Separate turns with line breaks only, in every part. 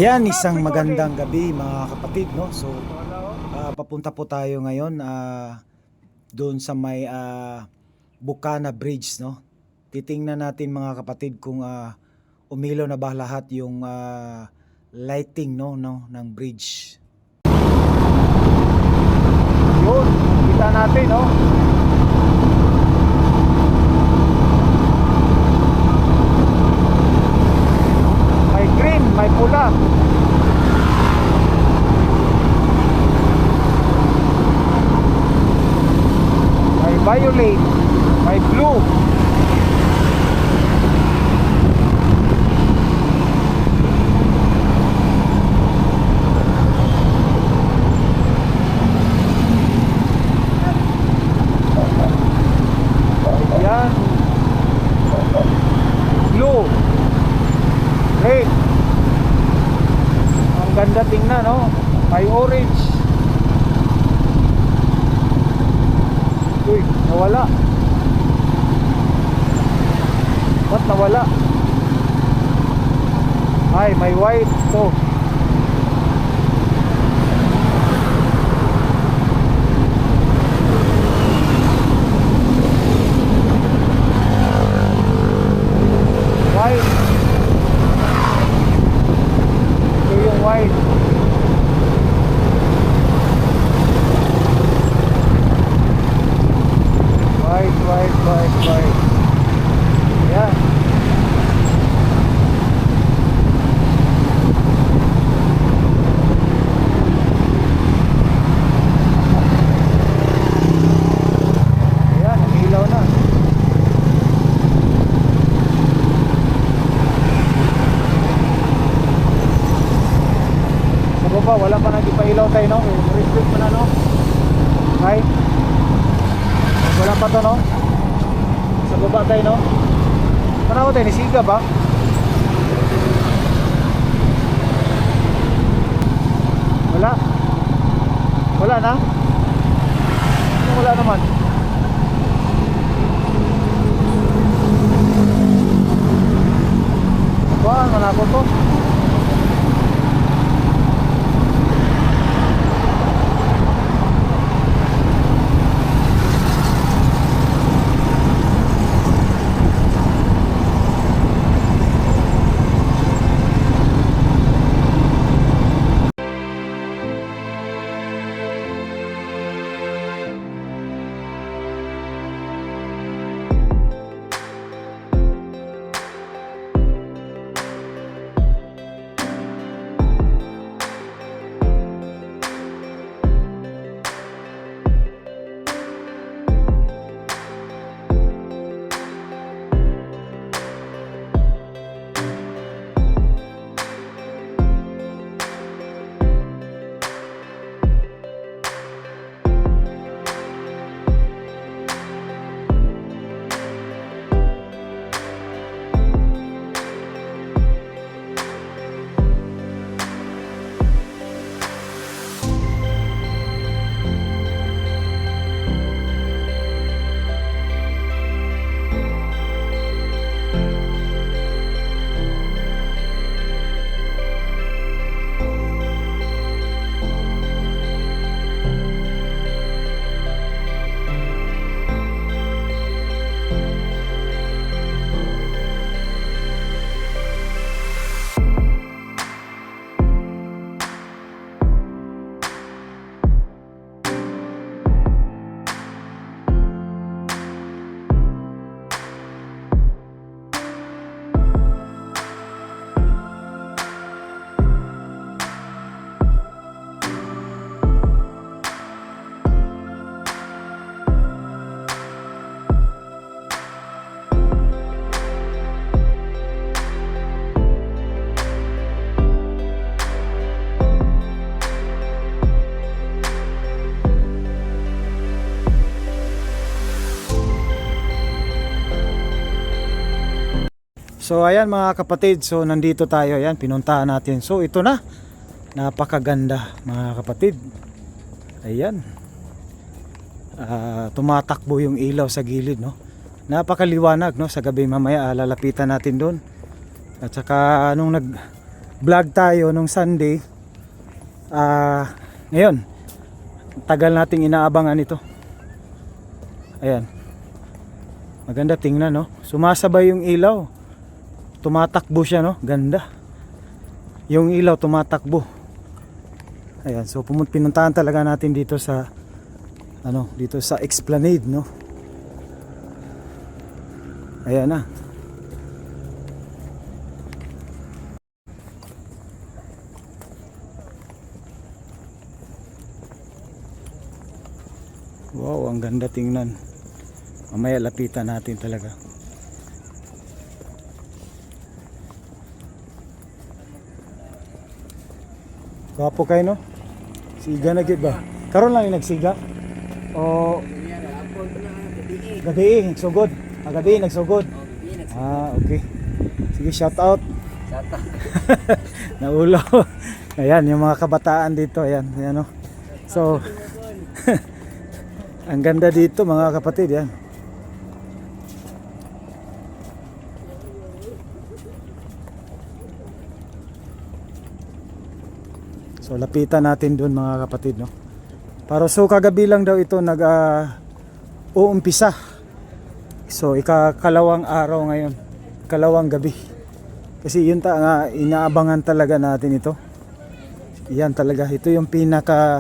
Ayan, isang magandang gabi mga kapatid, no? So, papunta po tayo ngayon doon sa may Bukana Bridge, no? Titingnan natin mga kapatid kung umilaw na ba lahat yung lighting ng bridge. Yun, kita natin, no? May green, may pula. May violet, may blue. Yan. Blue. Red. Ang ganda tingnan, no? May orange. Uy, nawala. Ba't nawala? Ay, may white to. White. Ito yung white. White. Yan. Ayan, umilaw na. Sa baba, wala pa nagpailaw tayo, no? Restrict mo na, no? Okay? Wala pa to, no? Sa baba tayo, no? Parang tayo, nisiga ba? Wala? Wala na? Wala naman. Wala, manakot to. So ayan mga kapatid, so nandito tayo, ayan, pinuntahan natin. So ito na, napakaganda mga kapatid. Ayan, tumatakbo yung ilaw sa gilid, no? Napakaliwanag, no? Sa gabi mamaya lalapitan natin doon. At saka nung vlog tayo nung Sunday. Ngayon, tagal nating inaabangan ito. Ayan. Maganda tingnan, no? Sumasabay yung ilaw. Tumatakbo siya, no? Ganda. Yung ilaw tumatakbo. Ayan, so pinuntahan talaga natin dito sa dito sa Esplanade, no? Ayan na. Wow, ang ganda tingnan. Mamaya lapitan natin talaga. Gwapo kayo, no? Siga na gid ba? Karon lang yung nagsiga? O gabi nagsugod? Gabi nagsugod? Okay. Sige, shout out. Naulo. Ayan, yung mga kabataan dito. Ayan, ayan, no? So, ang ganda dito mga kapatid. Yan. So lapitan natin doon mga kapatid, no. Para so kagabi lang daw ito uumpisa. So ikakalawang araw ngayon, kalawang gabi. Kasi yun inaabangan talaga natin ito. Yan talaga, ito yung pinaka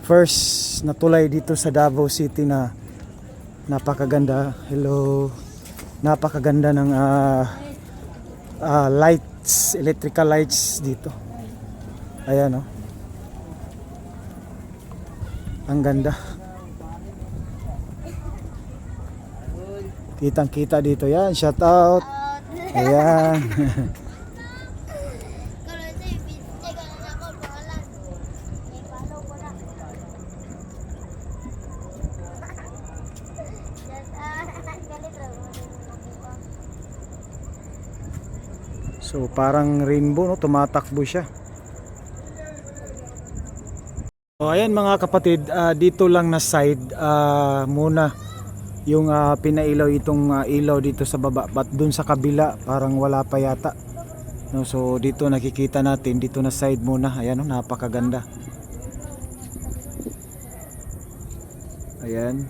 first na tulay dito sa Davao City na napakaganda. Hello. Napakaganda ng lights, electrical lights dito. Ayan, oh. Ang ganda. Kitang kita dito yan. Shout out. Ayan. So parang rainbow, no? Tumatakbo siya. So ayan mga kapatid, dito lang na side muna yung pinailaw itong ilaw dito sa baba, but dun sa kabila parang wala pa yata, no? So dito nakikita natin, dito na side muna. Ayan, no? Napakaganda. Ayan.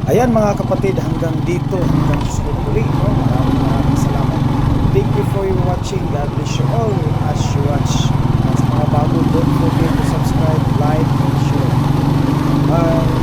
Ayan mga kapatid, hanggang dito, hanggang susunod muli, no? Maraming salamat. Thank you for watching. God bless you all as you watch. At sa mga bago, don't forget to subscribe, like, and share. Bye!